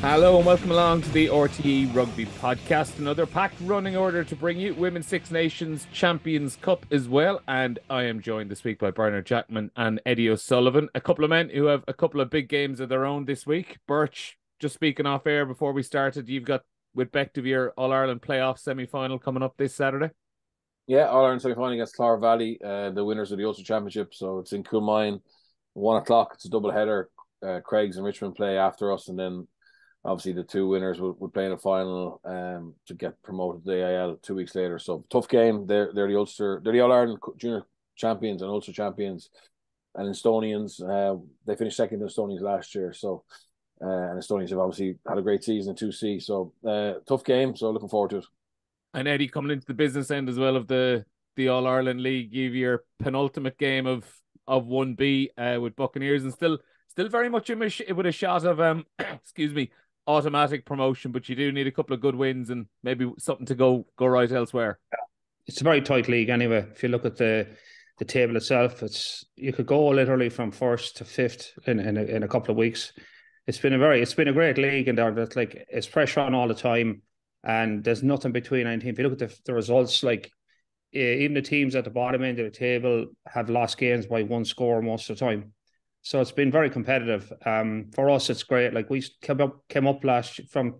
Hello and welcome along to the RTÉ Rugby podcast. Another packed running order to bring you Women's Six Nations Champions Cup as well. And I am joined this week by Bernard Jackman and Eddie O'Sullivan, a couple of men who have a couple of big games of their own this week. Birch, just speaking off air before we started, you've got with Bectivere All-Ireland playoff semi-final coming up this Saturday. Yeah, All-Ireland semi-final against Clara Valley, the winners of the Ulster Championship. So it's in Coolmine, 1 o'clock. It's a double header. Craig's and Richmond play after us, and then obviously the two winners will play in a final to get promoted to the AIL 2 weeks later. So tough game. They're the Ulster, they're the All-Ireland Junior champions and Ulster champions, and Estonians. They finished second to Estonians last year. So and Estonians have obviously had a great season in 2C. So tough game. So looking forward to it. And Eddie, coming into the business end as well of the All-Ireland League, give your penultimate game of 1B with Buccaneers, and still very much with a shot of excuse me, automatic promotion, but you do need a couple of good wins and maybe something to go right elsewhere. It's a very tight league anyway. If you look at the table itself, you could go literally from first to fifth in a couple of weeks. It's been a great league, and there's like it's pressure on all the time, and there's nothing between any team. If you look at the results, like even the teams at the bottom end of the table have lost games by one score most of the time. So it's been very competitive. For us, it's great. Like we came up last from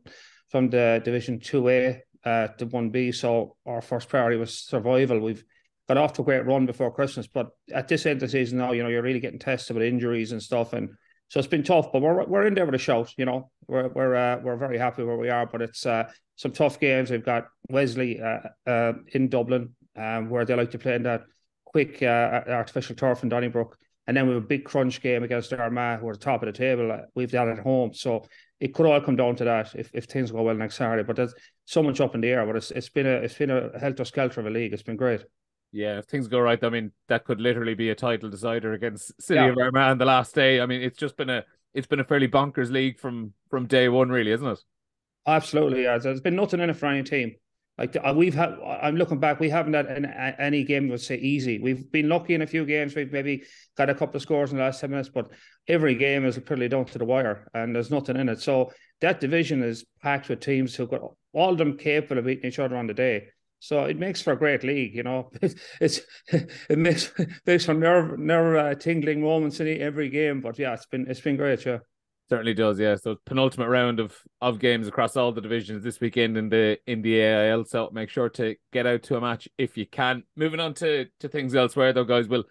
the Division 2A to 1B. So our first priority was survival. We've got off to a great run before Christmas, but at this end of the season now, you're really getting tested with injuries and stuff, and so it's been tough. But we're in there with a shout. We're very happy where we are. But it's some tough games. We've got Wesley in Dublin, where they like to play in that quick artificial turf in Donnybrook. And then we have a big crunch game against Armagh, who are the top of the table. We've that at home. So it could all come down to that if things go well next Saturday. But there's so much up in the air. But it's been a helter-skelter of a league. It's been great. Yeah, if things go right, I mean, that could literally be a title decider against City of Armagh on the last day. I mean, it's been a fairly bonkers league from day one, really, isn't it? Absolutely, yeah. There's been nothing in it for any team. Like I'm looking back, we haven't had any game would say easy. We've been lucky in a few games. We've maybe got a couple of scores in the last 10 minutes, but every game is pretty down to the wire, and there's nothing in it. So that division is packed with teams who've got all of them capable of beating each other on the day. So it makes for a great league, it makes for nerve tingling moments in every game. But yeah, it's been great, yeah. Certainly does, yeah. So penultimate round of games across all the divisions this weekend in the AIL. So make sure to get out to a match if you can. Moving on to things elsewhere though, guys. We'll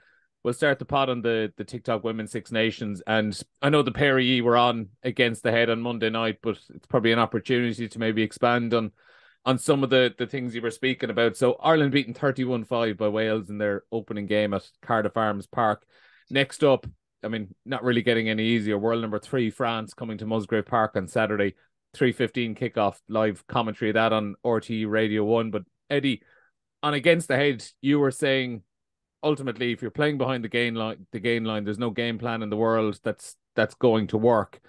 start the pod on the TikTok Women's Six Nations. And I know the pair of you were on against the head on Monday night, but it's probably an opportunity to maybe expand on some of the things you were speaking about. So Ireland beaten 31-5 by Wales in their opening game at Cardiff Arms Park. Next up, I mean, not really getting any easier. World number 3, France, coming to Musgrave Park on Saturday, 3:15 kickoff, live commentary of that on RTÉ Radio 1. But Eddie, on Against the Head, you were saying ultimately, if you're playing behind the gain line, there's no game plan in the world that's going to work.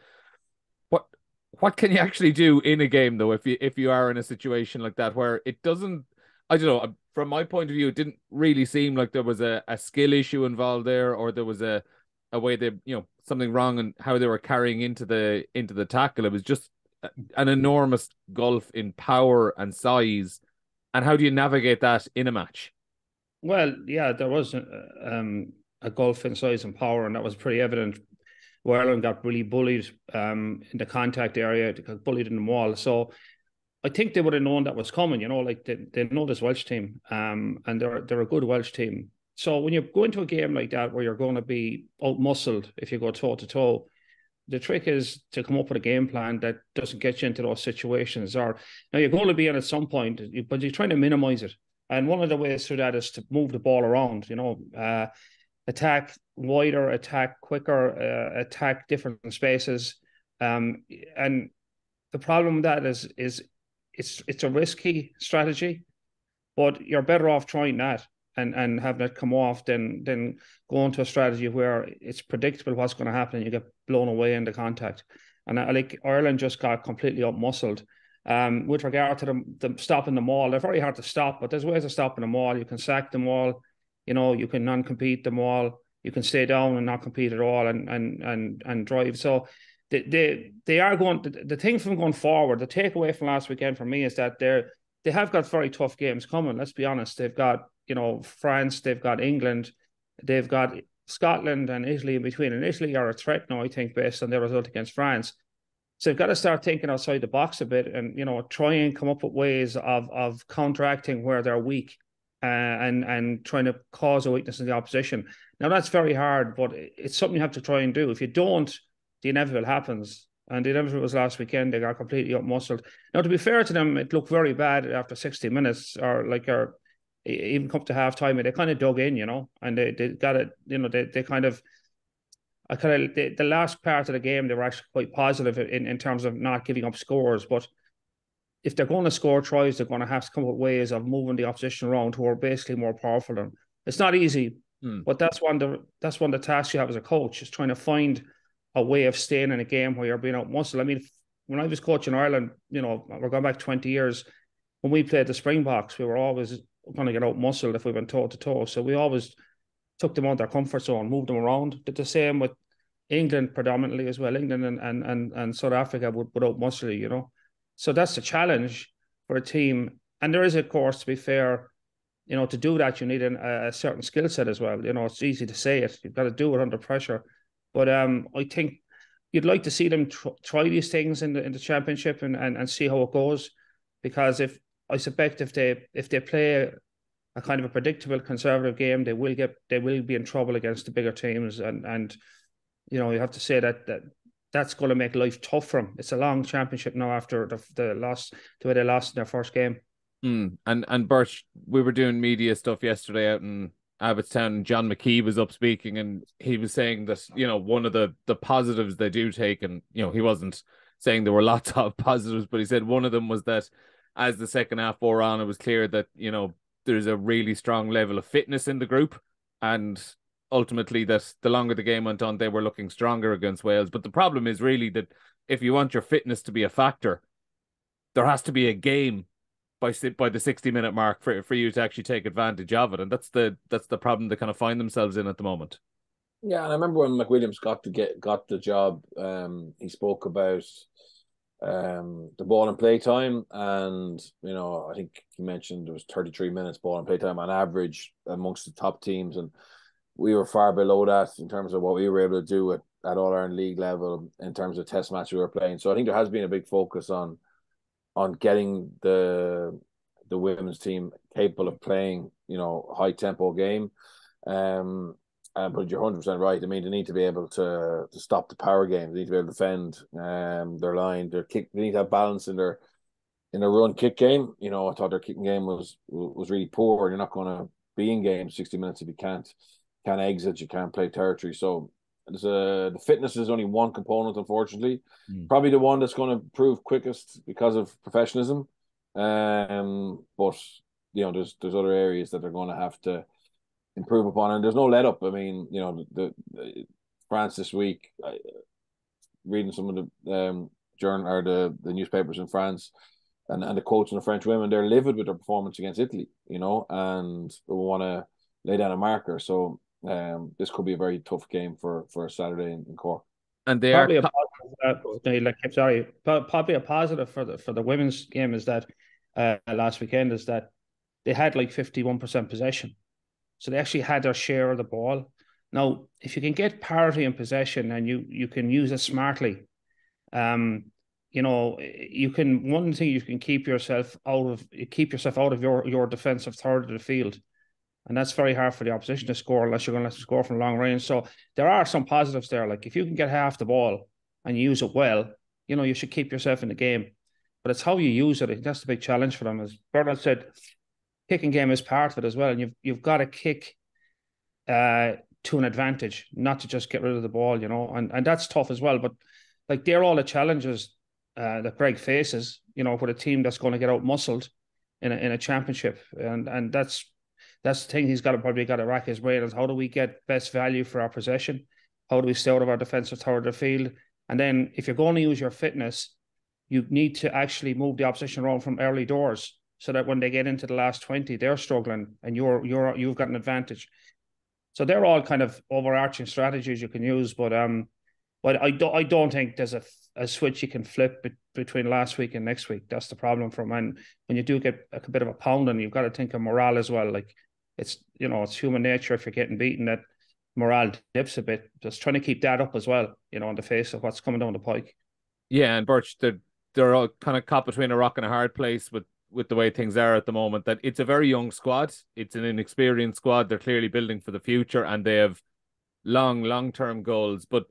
What can you actually do in a game though, if you are in a situation like that where it doesn't? I don't know. From my point of view, it didn't really seem like there was a skill issue involved there, or there was a way they, something wrong in how they were carrying into the tackle. It was just an enormous gulf in power and size. And how do you navigate that in a match? Well, yeah, there was a gulf in size and power, and that was pretty evident. Where Ireland got really bullied in the contact area, they got bullied in the wall. So I think they would have known that was coming, like they know this Welsh team, and they're a good Welsh team. So when you go into a game like that where you're going to be out-muscled if you go toe-to-toe, the trick is to come up with a game plan that doesn't get you into those situations. Or now you're going to be in at some point, but you're trying to minimize it. And one of the ways through that is to move the ball around, attack wider, attack quicker, attack different spaces. And the problem with that is it's a risky strategy, but you're better off trying that and having it come off than going to a strategy where it's predictable what's going to happen and you get blown away in the contact. And I like Ireland just got completely up-muscled. With regard to them stopping the maul, they're very hard to stop, but there's ways of stopping the maul. You can sack the maul, you can non-compete the maul, you can stay down and not compete at all and drive. So they are going. The thing from going forward, the takeaway from last weekend for me is that they have got very tough games coming. Let's be honest. They've got France, they've got England, they've got Scotland and Italy in between. And Italy are a threat now, I think, based on their result against France. So they've got to start thinking outside the box a bit, and try and come up with ways of counteracting where they're weak, and trying to cause a weakness in the opposition. Now that's very hard, but it's something you have to try and do. If you don't, the inevitable happens. And the inevitable was last weekend. They got completely up-muscled. Now, to be fair to them, it looked very bad after 60 minutes, or even come to half-time. They kind of dug in, and they got it, they kind of... the last part of the game, they were actually quite positive in terms of not giving up scores. But if they're going to score tries, they're going to have to come up with ways of moving the opposition around, who are basically more powerful than them. It's not easy, but that's one of the tasks you have as a coach, is trying to find a way of staying in a game where you're being out-muscled. I mean, when I was coaching Ireland, we're going back 20 years, when we played the Springboks, we were always going to get out-muscled if we went toe-to-toe. So we always took them out of their comfort zone, moved them around. Did the same with England predominantly as well. England and South Africa would out-muscle you, So that's the challenge for a team. And there is, of course, to be fair, to do that, you need a certain skill set as well. It's easy to say it. You've got to do it under pressure. But I think you'd like to see them try these things in the championship and see how it goes, because if they play a kind of a predictable conservative game, they will be in trouble against the bigger teams, and you have to say that's going to make life tough for them. It's a long championship now after the way they lost in their first game. And Birch, we were doing media stuff yesterday out in Abbottstown, and John McKee was up speaking, and he was saying that one of the positives they do take, and he wasn't saying there were lots of positives, but he said one of them was that as the second half wore on, it was clear that there's a really strong level of fitness in the group, and ultimately that the longer the game went on, they were looking stronger against Wales. But the problem is really that if you want your fitness to be a factor, there has to be a game by the 60-minute mark for you to actually take advantage of it, and that's the problem they kind of find themselves in at the moment. Yeah, and I remember when McWilliams got the job, he spoke about the ball and play time, and I think he mentioned there was 33 minutes ball and play time on average amongst the top teams, and we were far below that in terms of what we were able to do at All Ireland League level in terms of test match we were playing. So I think there has been a big focus on getting the women's team capable of playing, high tempo game. But you're 100% right. I mean, they need to be able to stop the power game. They need to be able to defend their line, their kick. They need to have balance in their run kick game. I thought their kicking game was really poor. You're not going to be in game 60 minutes if you can't exit, you can't play territory. So the fitness is only one component, unfortunately. Probably the one that's going to prove quickest because of professionalism. But there's other areas that they're going to have to improve upon, and there's no let up. I mean, the France this week, reading some of the journal or the newspapers in France, and the quotes from the French women, they're livid with their performance against Italy, and they want to lay down a marker. So this could be a very tough game for a Saturday in Cork. And they probably probably a positive for the women's game is that last weekend is that they had like 51% possession, so they actually had their share of the ball. Now, if you can get parity in possession and you can use it smartly, you can, one thing, you can keep yourself out of your defensive third of the field. And that's very hard for the opposition to score unless you're going to let them score from long range. So there are some positives there. Like if you can get half the ball and you use it well, you should keep yourself in the game. But it's how you use it. I think that's the big challenge for them. As Bernard said, kicking game is part of it as well. And you've got to kick to an advantage, not to just get rid of the ball, and that's tough as well. But like they're all the challenges that Greg faces, with a team that's going to get out muscled in a championship. And that's the thing he's probably got to rack his brain is how do we get best value for our possession? How do we stay out of our defensive third of the field? And then if you're going to use your fitness, you need to actually move the opposition around from early doors so that when they get into the last 20, they're struggling and you've got an advantage. So they're all kind of overarching strategies you can use. But But I don't think there's a switch you can flip between last week and next week. That's the problem for when you do get a bit of a pounding, you've got to think of morale as well. Like it's it's human nature. If you're getting beaten, that morale dips a bit. Just trying to keep that up as well, in the face of what's coming down the pike. Yeah, and Birch, they're all kind of caught between a rock and a hard place with the way things are at the moment. That it's a very young squad. It's an inexperienced squad. They're clearly building for the future, and they have long-term goals. But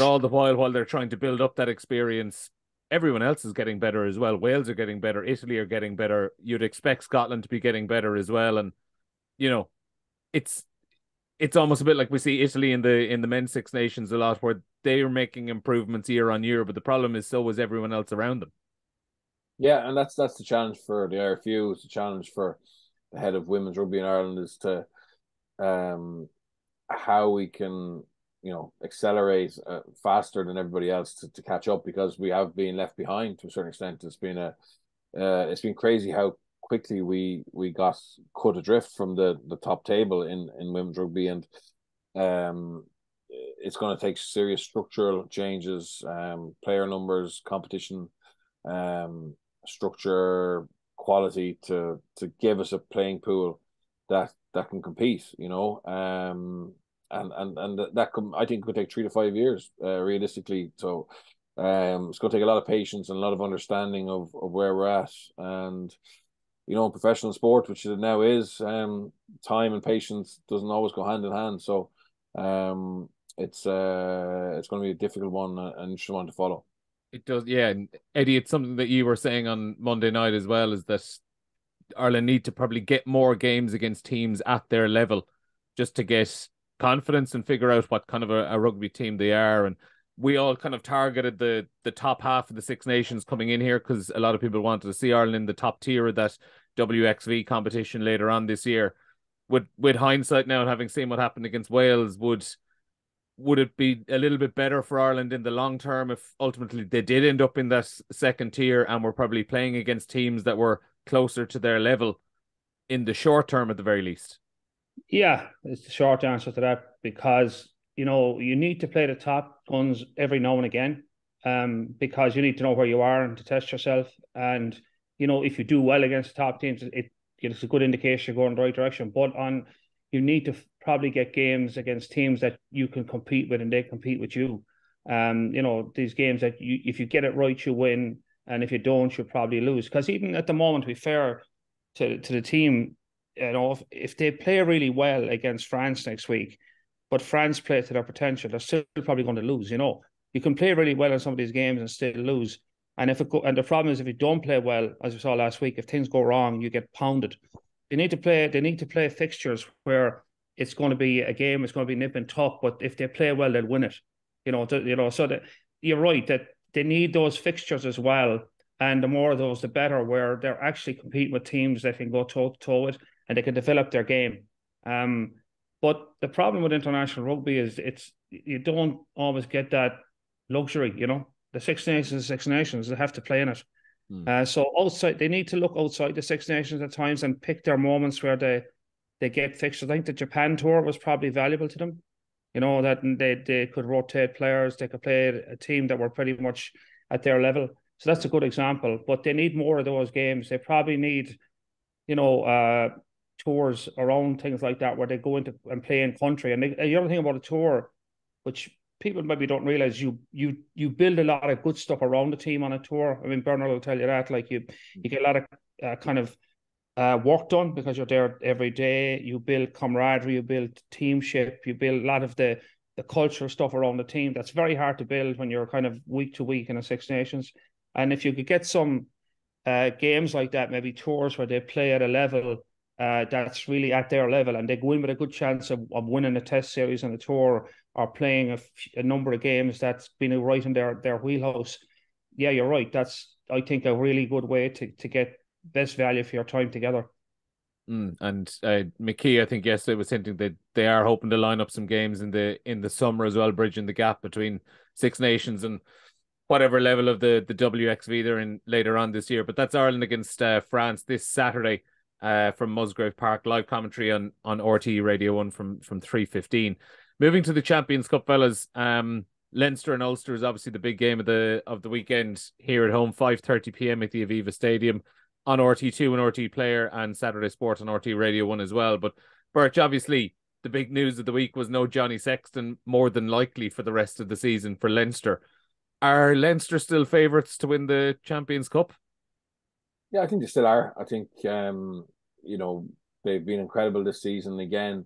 all the while they're trying to build up that experience, everyone else is getting better as well. Wales are getting better. Italy are getting better. You'd expect Scotland to be getting better as well. And, it's almost a bit like we see Italy in the men's Six Nations a lot, where they are making improvements year on year. But the problem is so is everyone else around them. Yeah, and that's the challenge for the RFU. It's the challenge for the head of women's rugby in Ireland is to how we can accelerate faster than everybody else to catch up, because we have been left behind to a certain extent. It's been crazy how quickly we got cut adrift from the top table in women's rugby, and it's going to take serious structural changes, player numbers, competition, structure, quality to give us a playing pool that can compete, and that I think could take 3 to 5 years, realistically. So it's going to take a lot of patience and a lot of understanding of where we're at. And in professional sport, which it now is, time and patience doesn't always go hand in hand. So it's going to be a difficult one and interesting one to follow. It does, yeah. And Eddie, it's something that you were saying on Monday night as well, is that Ireland need to probably get more games against teams at their level just to get confidence and figure out what kind of a rugby team they are. And we all kind of targeted the top half of the Six Nations coming in here because a lot of people wanted to see Ireland in the top tier of that WXV competition later on this year. With hindsight now and having seen what happened against Wales, would it be a little bit better for Ireland in the long term if ultimately they did end up in that second tier and were probably playing against teams that were closer to their level in the short term at the very least? Yeah, it's the short answer to that, because you need to play the top guns every now and again, because you need to know where you are and to test yourself. And if you do well against the top teams, it's a good indication you're going the right direction. But you need to probably get games against teams that you can compete with and they compete with you. These games that if you get it right, you win, and if you don't, you'll probably lose. Because even at the moment, to be fair to the team, if they play really well against France next week, but France play to their potential, they're still probably going to lose. You can play really well in some of these games and still lose. And and the problem is, if you don't play well, as we saw last week, if things go wrong, you get pounded. They need to play fixtures where it's going to be a game, it's going to be nip and tuck, but if they play well, they'll win it. So that you're right that they need those fixtures as well. And the more of those, the better, where they're actually competing with teams they can go toe to toe with and they can develop their game. But the problem with international rugby is you don't always get that luxury. The Six Nations, they have to play in it. So they need to look outside the Six Nations at times and pick their moments where they get fixtures. I think the Japan tour was probably valuable to them. That they could rotate players, they could play a team that were pretty much at their level. So that's a good example. But they need more of those games. They probably need, tours around things like that where they go into and play in country. And the other thing about a tour, which people maybe don't realize, you build a lot of good stuff around the team on a tour. I mean, Bernard will tell you that. Like you get a lot of work done because you're there every day. You build camaraderie, you build teamship, you build a lot of the cultural stuff around the team. That's very hard to build when you're kind of week to week in a Six Nations. And if you could get some games like that, maybe tours where they play at a level that's really at their level, and they go in with a good chance of winning a test series on the tour or playing a number of games that's been right in their wheelhouse. Yeah, you're right. That's, I think, a really good way to get best value for your time together. And McKee, I think yesterday was hinting that they are hoping to line up some games in the summer as well, bridging the gap between Six Nations and whatever level of the WXV they're in later on this year. But that's Ireland against France this Saturday from Musgrave Park. Live commentary on RTÉ Radio 1 from 3:15. Moving to the Champions Cup, fellas. Leinster and Ulster is obviously the big game of the weekend here at home, 5:30 p.m. at the Aviva Stadium on RT2 and RT Player, and Saturday Sport on RT Radio 1 as well. But Birch, obviously the big news of the week was no Johnny Sexton, more than likely for the rest of the season for Leinster. Are Leinster still favourites to win the Champions Cup? Yeah, I think they still are. I think they've been incredible this season again,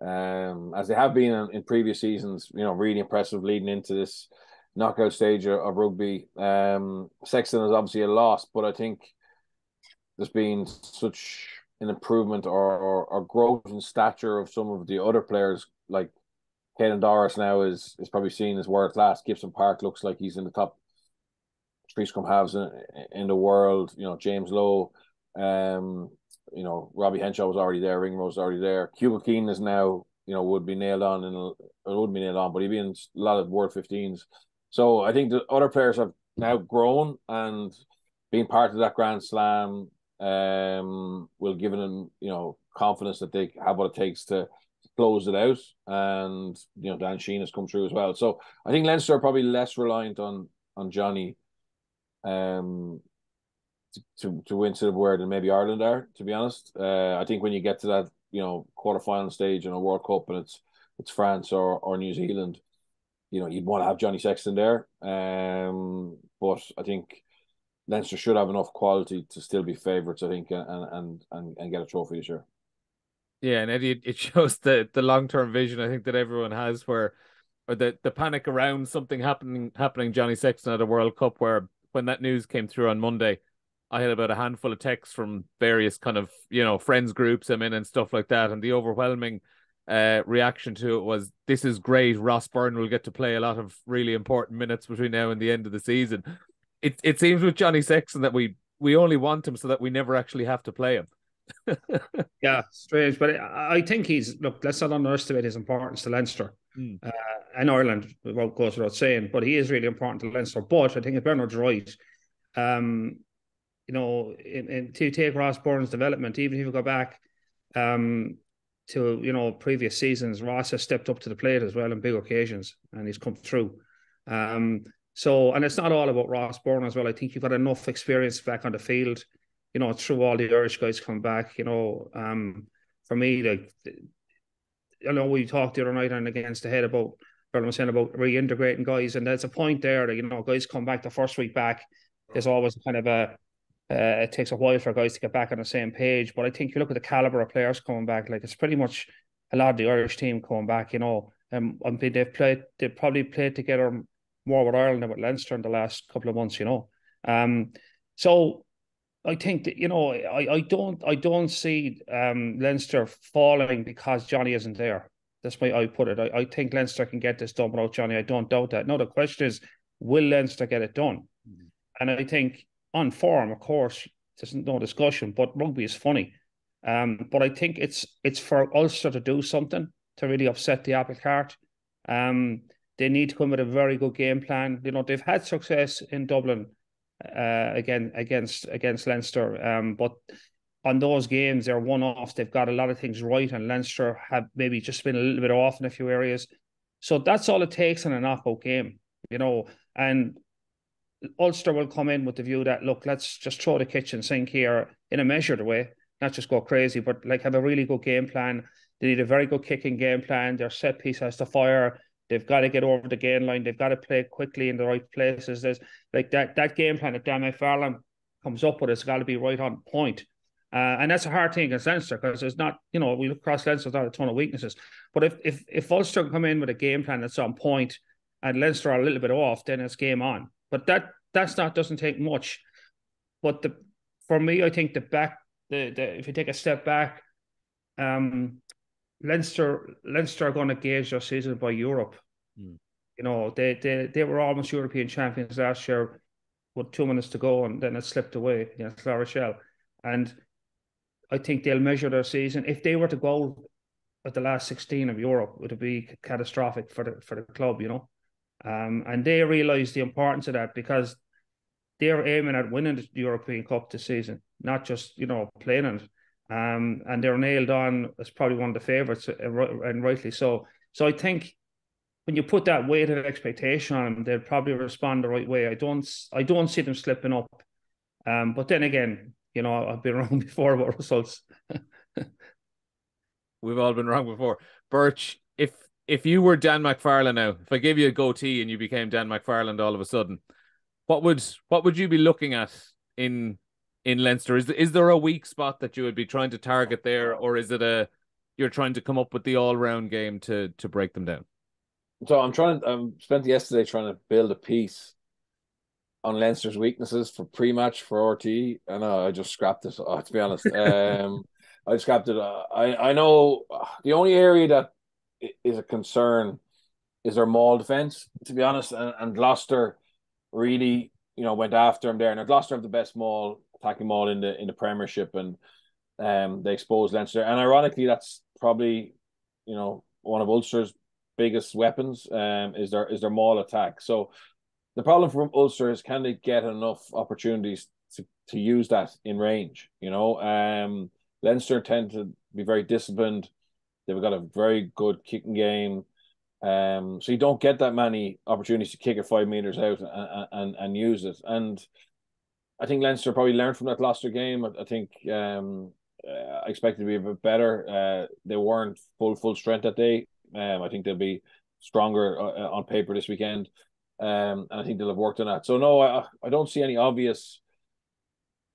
as they have been in previous seasons. Really impressive leading into this knockout stage of rugby. Sexton is obviously a loss, but I think there's been such an improvement or growth in stature of some of the other players. Like Caden Doris now is probably seen as world class. Gibson Park looks like he's in the top three scrum halves in the world. James Lowe, Robbie Henshaw was already there. Ringrose was already there. Cuba Keane is now, would be nailed on, but he'd be in a lot of World 15s. So I think the other players have now grown, and being part of that Grand Slam will give them, confidence that they have what it takes to close it out. And Dan Sheehan has come through as well. So I think Leinster are probably less reliant on Johnny to win silverware than maybe Ireland are, to be honest. I think when you get to that quarterfinal stage in a World Cup and it's France or New Zealand, you'd want to have Johnny Sexton there. But I think Leinster should have enough quality to still be favourites, I think, and get a trophy this year. Yeah, and Eddie, it shows the long-term vision I think that everyone has, or the panic around something happening Johnny Sexton at a World Cup, where when that news came through on Monday, I had about a handful of texts from various kind of, friends groups I'm in and stuff like that. And the overwhelming reaction to it was, this is great. Ross Byrne will get to play a lot of really important minutes between now and the end of the season. It seems with Johnny Sexton that we only want him so that we never actually have to play him. Yeah, strange. But I think let's not underestimate his importance to Leinster and Ireland, goes without saying. But he is really important to Leinster. But I think if Bernard's right, to take Ross Byrne's development, even if you go back to previous seasons, Ross has stepped up to the plate as well on big occasions, and he's come through. So, and it's not all about Ross Byrne as well. I think you've got enough experience back on the field, through all the Irish guys come back. For me, we talked the other night on Against the Head about Bernard was saying about reintegrating guys, and there's a point there that guys come back the first week back. There's always kind of it takes a while for guys to get back on the same page. But I think you look at the caliber of players coming back, like it's pretty much a lot of the Irish team coming back, they've probably played together more with Ireland than with Leinster in the last couple of months, So I think that, I don't see Leinster falling because Johnny isn't there. That's why I put it. I think Leinster can get this done without Johnny. I don't doubt that. Now the question is, will Leinster get it done? And I think on form, of course, there's no discussion, but rugby is funny. But I think it's for Ulster to do something to really upset the apple cart. They need to come with a very good game plan. They've had success in Dublin again against Leinster, but on those games, they're one-offs. They've got a lot of things right, and Leinster have maybe just been a little bit off in a few areas. So that's all it takes in a knockout game, and Ulster will come in with the view that, look, let's just throw the kitchen sink here in a measured way, not just go crazy, but have a really good game plan. They need a very good kicking game plan. Their set piece has to fire. They've got to get over the gain line. They've got to play quickly in the right places. There's that game plan that Dan McFarlane comes up with. It's got to be right on point. And that's a hard thing against Leinster, because there's not, we look across Leinster, there's not a ton of weaknesses. But if Ulster come in with a game plan that's on point and Leinster are a little bit off, then it's game on. But doesn't take much. But for me, I think if you take a step back, Leinster are going to gauge their season by Europe. They were almost European champions last year with 2 minutes to go, and then it slipped away against La Rochelle. And I think they'll measure their season. If they were to go at the last 16 of Europe, it would be catastrophic for the club, and they realise the importance of that, because they're aiming at winning the European Cup this season, not just playing it. And they're nailed on as probably one of the favourites, and rightly so. So I think when you put that weight of expectation on them, they'll probably respond the right way. I don't see them slipping up. But then again, you know, I've been wrong before about results. We've all been wrong before. Birch, if you were Dan McFarland now, if I gave you a goatee and you became Dan McFarland all of a sudden, what would you be looking at in Leinster? Is there a weak spot that you would be trying to target there, or is it you're trying to come up with the all-round game to break them down? So I'm spent yesterday trying to build a piece on Leinster's weaknesses for pre-match for RTÉ, and I just scrapped it. To be honest, I just scrapped it. I know the only area that is a concern is their maul defense. To be honest, and Gloucester really, you know, went after him there. Now Gloucester have the best attacking maul in the Premiership, and they exposed Leinster. And ironically, that's probably, you know, one of Ulster's biggest weapons is their maul attack. So the problem for Ulster is, can they get enough opportunities to use that in range? You know, Leinster tend to be very disciplined. They've got a very good kicking game. So you don't get that many opportunities to kick it 5 meters out and use it. And I think Leinster probably learned from that Gloucester game. I think I expected to be a bit better. They weren't full strength that day. I think they'll be stronger on paper this weekend. And I think they'll have worked on that. So no, I don't see any obvious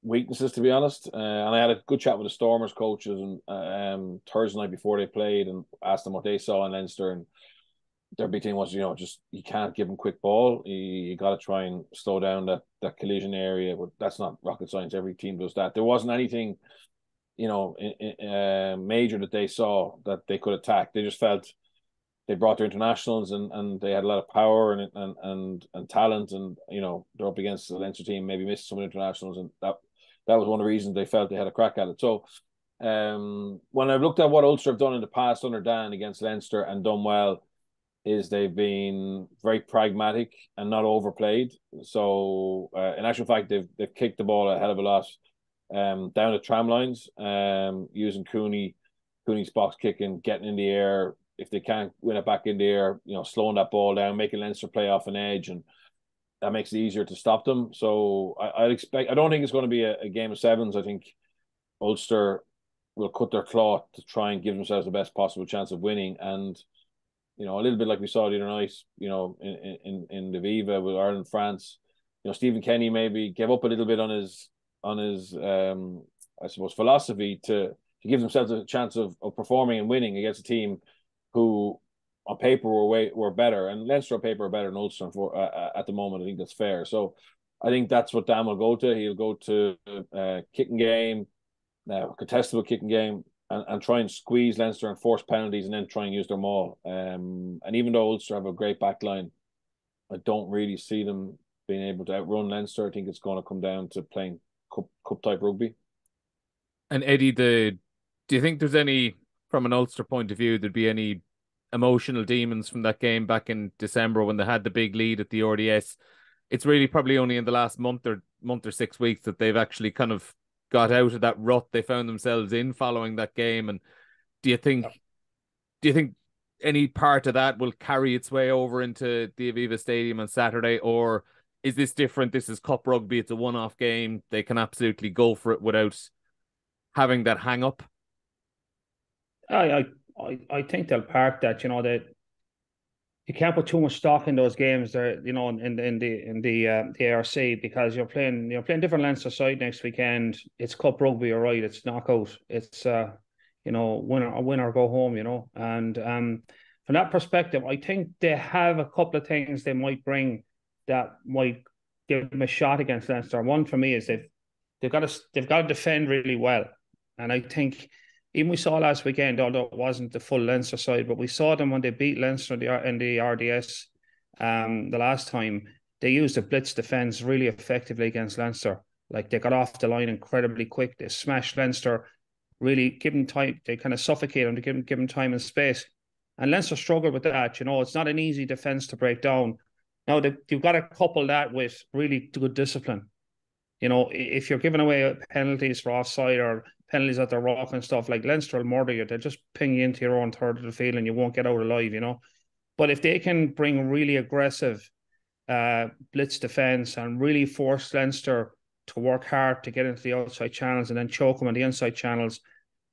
weaknesses, to be honest. And I had a good chat with the Stormers coaches and Thursday night before they played, and asked them what they saw in Leinster, and their big thing was, you know, just you can't give them quick ball. You got to try and slow down that collision area. But that's not rocket science. Every team does that. There wasn't anything, you know, major that they saw that they could attack. They just felt they brought their internationals and they had a lot of power and talent, and you know, they're up against the Leinster team, maybe missed some internationals, and that was one of the reasons they felt they had a crack at it. So when I've looked at what Ulster have done in the past under Dan against Leinster and done well, is they've been very pragmatic and not overplayed. So in actual fact, they've kicked the ball a hell of a lot down the tram lines, using Cooney's box kicking, getting in the air. If they can't win it back in the air, you know, slowing that ball down, making Leinster play off an edge, and that makes it easier to stop them. So I don't think it's going to be a game of sevens. I think Ulster will cut their cloth to try and give themselves the best possible chance of winning. And you know, a little bit like we saw the other night, you know, in the Viva with Ireland France, you know, Stephen Kenny maybe gave up a little bit on his I suppose philosophy to give themselves a chance of performing and winning against a team who on paper were better, and Leinster on paper are better than Ulster at the moment. I think that's fair. So I think that's what Dan will go to. He'll go to kicking game, contestable kicking game, and try and squeeze Leinster and force penalties, and then try and use their maul. And even though Ulster have a great back line, I don't really see them being able to outrun Leinster. I think it's going to come down to playing cup type rugby. And Eddie, do you think there's any, from an Ulster point of view, there'd be any emotional demons from that game back in December when they had the big lead at the RDS? It's really probably only in the last month or 6 weeks that they've actually kind of got out of that rut they found themselves in following that game. And do you think any part of that will carry its way over into the Aviva Stadium on Saturday, or is this different? This is cup rugby. It's a one-off game. They can absolutely go for it without having that hang up. I think they'll park that. You know, that you can't put too much stock in those games there, you know, in the ARC, because you're playing different Leinster side next weekend. It's cup rugby, you're right. It's knockout. It's you know, win or go home, you know. And from that perspective, I think they have a couple of things they might bring that might give them a shot against Leinster. One for me is they've got to defend really well, and I think. Even we saw last weekend, although it wasn't the full Leinster side, but we saw them when they beat Leinster in the RDS the last time. They used the blitz defence really effectively against Leinster. Like, they got off the line incredibly quick. They smashed Leinster, really give them time. They kind of suffocate them to give them time and space. And Leinster struggled with that. You know, it's not an easy defence to break down. Now, you've got to couple that with really good discipline. You know, if you're giving away penalties for offside or penalties at the rock and stuff, like Leinster will murder you. They'll just ping you into your own third of the field and you won't get out alive, you know. But if they can bring really aggressive blitz defence and really force Leinster to work hard to get into the outside channels and then choke them on the inside channels,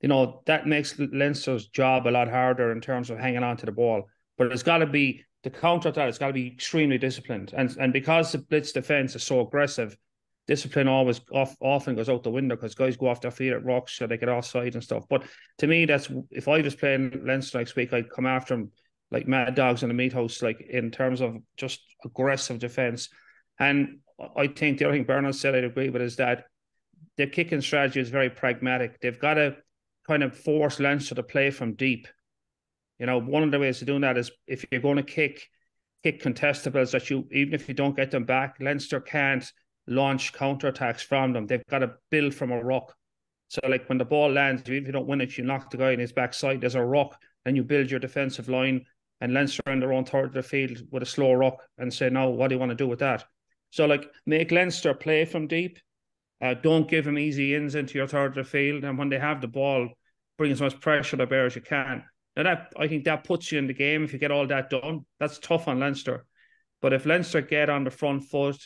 that makes Leinster's job a lot harder in terms of hanging on to the ball. But it's got to be, to counter that, it's got to be extremely disciplined. And because the blitz defence is so aggressive, discipline often goes out the window because guys go off their feet at rocks so they get offside and stuff. But to me, if I was playing Leinster next week, I'd come after them like mad dogs in the meat house, like in terms of just aggressive defence. And I think the other thing Bernard said I'd agree with is that their kicking strategy is very pragmatic. They've got to kind of force Leinster to play from deep. One of the ways of doing that is if you're going to kick contestables that even if you don't get them back, Leinster can't launch counterattacks from them. They've got to build from a ruck. So like when the ball lands, even if you don't win it, you knock the guy in his backside, there's a ruck, and you build your defensive line, and Leinster in their own third of the field with a slow ruck and say, no, what do you want to do with that? So like make Leinster play from deep. Don't give them easy ins into your third of the field. And when they have the ball, bring as much pressure to bear as you can. Now I think that puts you in the game if you get all that done. That's tough on Leinster. But if Leinster get on the front foot,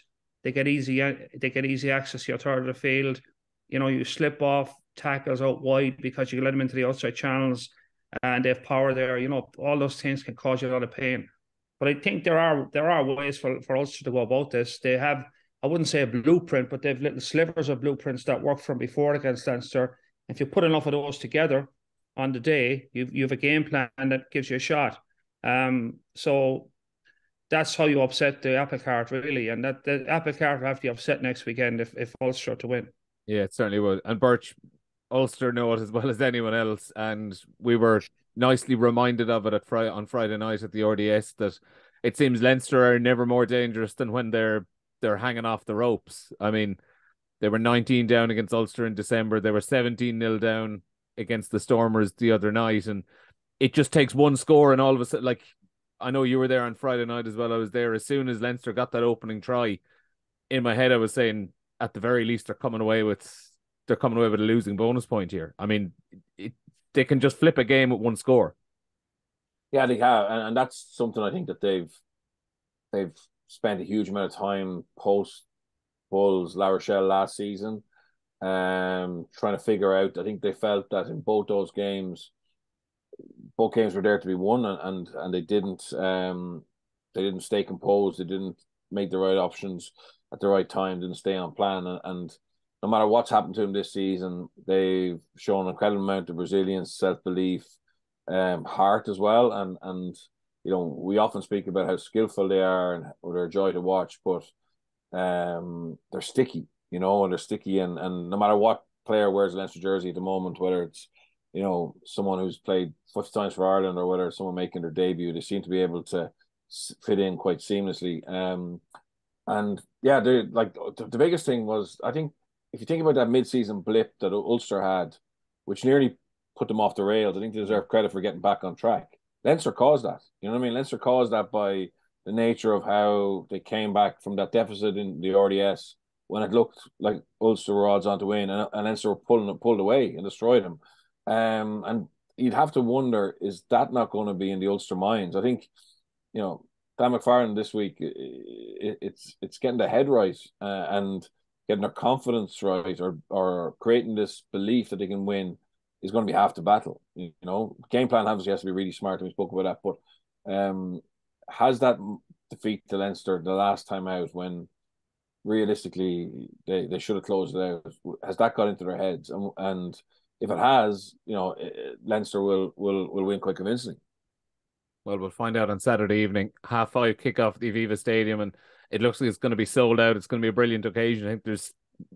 they get easy access to your third of the field. You slip off tackles out wide because you let them into the outside channels and they have power there. All those things can cause you a lot of pain. But I think there are ways for Ulster to go about this. They have, I wouldn't say a blueprint, but they have little slivers of blueprints that worked from before against Leinster. If you put enough of those together on the day, you have a game plan that gives you a shot. So that's how you upset the apple cart, really. And that the apple cart will have to be upset next weekend if Ulster are to win. Yeah, it certainly would. And Birch, Ulster know it as well as anyone else. And we were nicely reminded of it on Friday night at the RDS that it seems Leinster are never more dangerous than when they're hanging off the ropes. I mean, they were 19 down against Ulster in December. They were 17-0 down against the Stormers the other night. And it just takes one score and all of a sudden, like, I know you were there on Friday night as well. I was there. As soon as Leinster got that opening try, in my head I was saying, at the very least, they're coming away with a losing bonus point here. I mean, they can just flip a game with one score. Yeah, they have, and that's something I think that they've spent a huge amount of time post Bulls La Rochelle last season, trying to figure out. I think they felt that in both games were there to be won, and they didn't stay composed. They didn't make the right options at the right time. Didn't stay on plan, and no matter what's happened to them this season, they've shown an incredible amount of resilience, self-belief, heart as well. And we often speak about how skillful they are and they're a joy to watch, but they're sticky, and they're sticky. And no matter what player wears a Leinster jersey at the moment, whether it's someone who's played 50 times for Ireland or whether it's someone making their debut, they seem to be able to fit in quite seamlessly. And yeah, the biggest thing was, I think, if you think about that mid-season blip that Ulster had, which nearly put them off the rails, I think they deserve credit for getting back on track. Leinster caused that. You know what I mean? Leinster caused that by the nature of how they came back from that deficit in the RDS when it looked like Ulster were odds on to win, and Leinster were pulled away and destroyed them. And you'd have to wonder, is that not going to be in the Ulster minds? I think, Dan McFarlane this week, it's getting the head right and getting their confidence right, or creating this belief that they can win is going to be half the battle. Game plan obviously has to be really smart, and we spoke about that. But has that defeat to Leinster the last time out, when realistically they should have closed it out, has that got into their heads? And if it has, Leinster will win quite convincingly. Well, we'll find out on Saturday evening, 5:30 kickoff at the Aviva Stadium, and it looks like it's going to be sold out. It's going to be a brilliant occasion. I think there's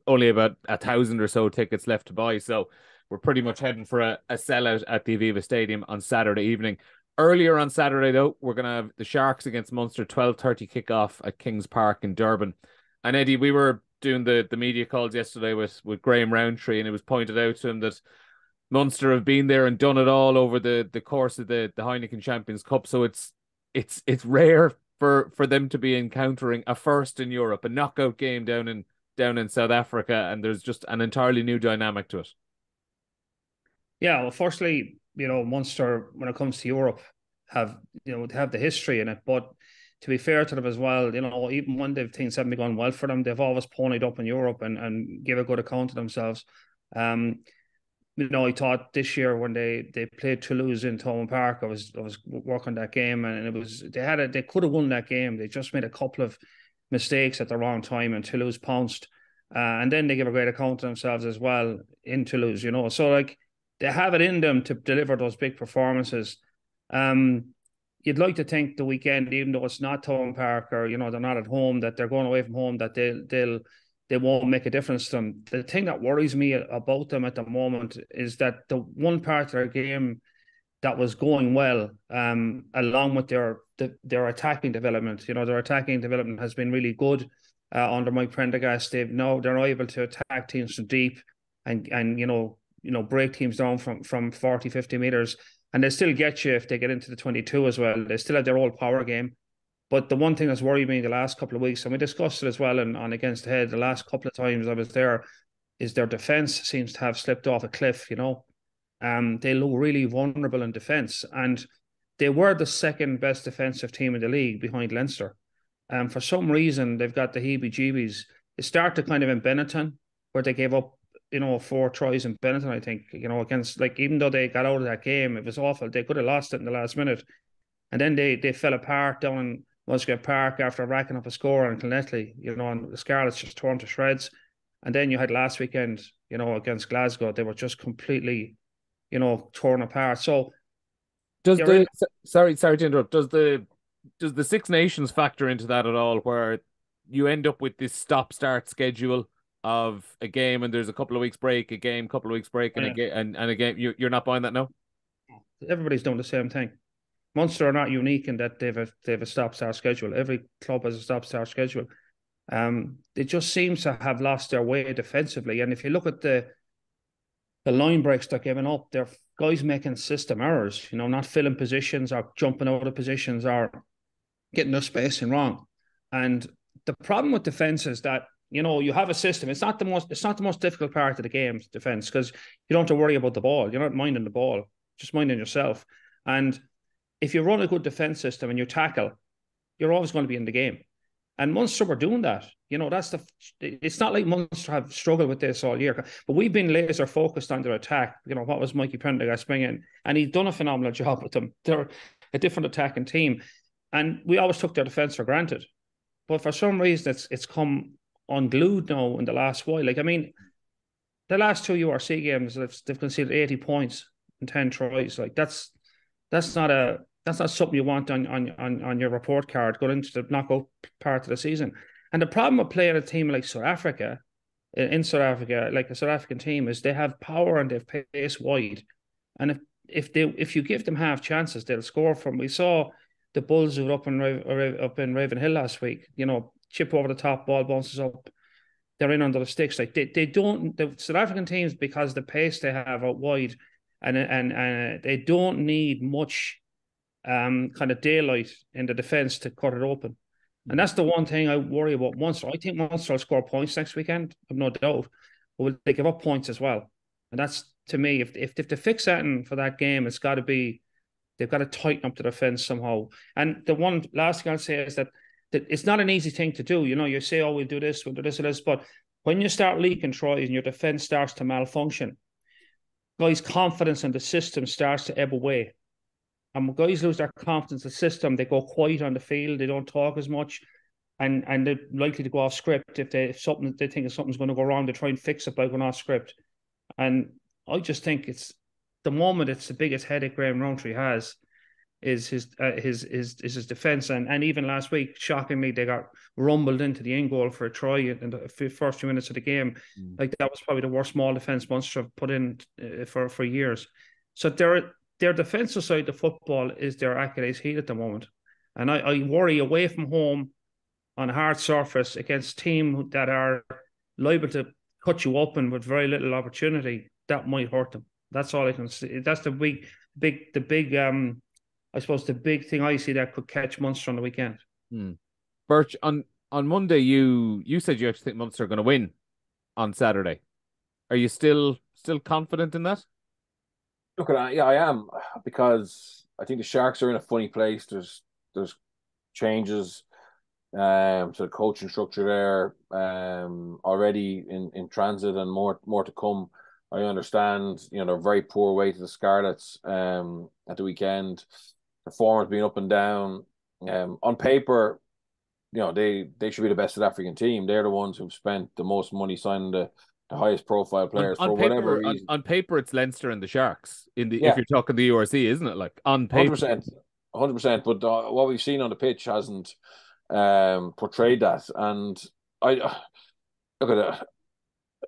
only about 1,000 or so tickets left to buy, so we're pretty much heading for a sellout at the Aviva Stadium on Saturday evening. Earlier on Saturday, though, we're going to have the Sharks against Munster, 12:30 kickoff at Kings Park in Durban. And Eddie, we were doing the media calls yesterday with Graham Roundtree, and it was pointed out to him that Munster have been there and done it all over the course of the Heineken Champions Cup. So it's rare for them to be encountering a first in Europe, a knockout game down in South Africa, and there's just an entirely new dynamic to it. Yeah, well, firstly, Munster, when it comes to Europe, have the history in it. But to be fair to them as well, even when things haven't been going well for them, they've always ponied up in Europe and give a good account of themselves. I thought this year when they played Toulouse in Thomond Park, I was working that game, and they could have won that game. They just made a couple of mistakes at the wrong time, and Toulouse pounced. And then they give a great account of themselves as well in Toulouse, So like they have it in them to deliver those big performances. You'd like to think the weekend, even though it's not Thomond Park or they're not at home, that they're going away from home, that they won't make a difference to them. The thing that worries me about them at the moment is that the one part of their game that was going well, along with their attacking development, their attacking development has been really good under Mike Prendergast. They're able to attack teams from deep and break teams down from 40, 50 meters, and they still get you if they get into the 22 as well. They still have their old power game. But the one thing that's worried me the last couple of weeks, and we discussed it as well on Against the Head the last couple of times I was there, is their defence seems to have slipped off a cliff, They look really vulnerable in defence. And they were the second best defensive team in the league behind Leinster. For some reason, they've got the heebie-jeebies. It started kind of in Benetton, where they gave up, 4 tries in Benetton, I think, against, even though they got out of that game, it was awful. They could have lost it in the last minute. And then they fell apart down in Musgrave Park after racking up a score on Connacht, and the Scarlets just torn to shreds. And then you had last weekend, against Glasgow, they were just completely, torn apart. So sorry to interrupt. Does the Six Nations factor into that at all, where you end up with this stop-start schedule of a game and there's a couple of weeks break, a game, couple of weeks break, and a game? You're not buying that now? Everybody's doing the same thing. Munster are not unique in that they've a stop-start schedule. Every club has a stop-start schedule. It just seems to have lost their way defensively. And if you look at the line breaks they're giving up, they're guys making system errors, not filling positions or jumping out of positions or getting their spacing wrong. And the problem with defense is that, you have a system. It's not the most difficult part of the game, defense, because you don't have to worry about the ball. You're not minding the ball, just minding yourself. And if you run a good defense system and you tackle, you're always going to be in the game. And Munster were doing that. It's not like Munster have struggled with this all year, but we've been laser focused on their attack. What was Mikey Prendergast bringing? And he's done a phenomenal job with them. They're a different attacking team. And we always took their defense for granted. But for some reason, it's come unglued now in the last while. The last 2 URC games, they've conceded 80 points and 10 tries. That's not something you want on your report card going into the knockout part of the season. And the problem with playing a team like South Africa, in South Africa, like a South African team, is they have power and they've pace wide. And if you give them half chances, they'll score from. We saw the Bulls who were up in Ravenhill last week. Chip over the top, ball bounces up. They're in under the sticks. The South African teams, because the pace they have out wide, and they don't need much kind of daylight in the defence to cut it open. And that's the one thing I worry about Munster. I think Munster will score points next weekend, I've no doubt. But will they give up points as well? And that's, to me, if they fix that for that game, it's got to be, they've got to tighten up the defence somehow. And the one last thing I'll say is that it's not an easy thing to do. You say, we'll do this, and this. But when you start leaking tries and your defence starts to malfunction, guys' confidence in the system starts to ebb away. And when guys lose their confidence in the system, they go quiet on the field, they don't talk as much, and they're likely to go off script if they think something's going to go wrong, they try and fix it by going off script. And I just think it's the biggest headache Graham Rowntree has is his defence. And even last week, shockingly, they got rumbled into the end goal for a try in the first few minutes of the game. That was probably the worst small defence Munster have put in for years. So their defensive side of football is their Achilles heel at the moment. And I worry away from home on a hard surface against teams that are liable to cut you open with very little opportunity, that might hurt them. That's all I can see. That's the big I suppose the big thing I see that could catch Munster on the weekend. Birch, on Monday you said you actually think Munster are going to win on Saturday. Are you still confident in that? Look at that. Yeah, I am, because I think the Sharks are in a funny place. There's changes to the coaching structure there already in transit, and more to come. I understand, they're very poor way to the Scarlets at the weekend. The form has been up and down. On paper, they should be the best South African team. They're the ones who've spent the most money signing the highest profile players on for paper, whatever reason. On paper, it's Leinster and the Sharks if Yeah, you're talking the URC, isn't it? Like on paper, 100%. But what we've seen on the pitch hasn't portrayed that. And I look at it.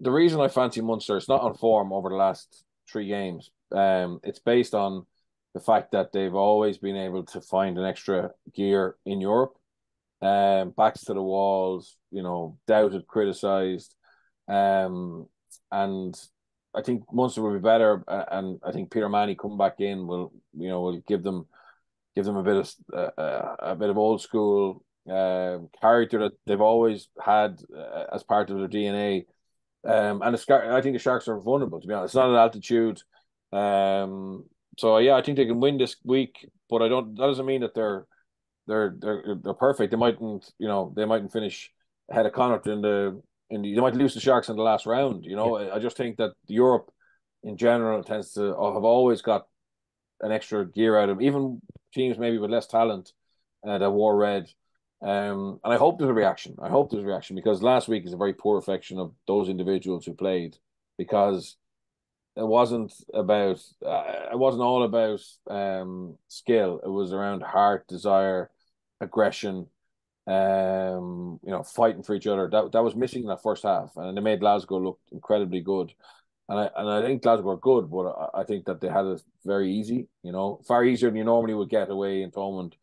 The reason I fancy Munster, it's not on form over the last 3 games. It's based on the fact that they've always been able to find an extra gear in Europe. Backs to the walls, doubted, criticised. And I think Munster will be better, and I think Peter Manny coming back in will give them a bit of old school character that they've always had as part of their DNA. And I think the Sharks are vulnerable, to be honest. It's not at altitude. So yeah, I think they can win this week, but that doesn't mean that they're perfect. They mightn't finish ahead of Connacht they might lose the Sharks in the last round. I just think that Europe in general tends to have always got an extra gear out of them, even teams maybe with less talent that wore red. And I hope there's a reaction. Because last week is a very poor reflection of those individuals who played, because it wasn't all about skill. It was around heart, desire, aggression, fighting for each other. That was missing in that first half, and they made Glasgow look incredibly good. And I think Glasgow are good, but I think that they had it very easy. Far easier than you normally would get away in Thomond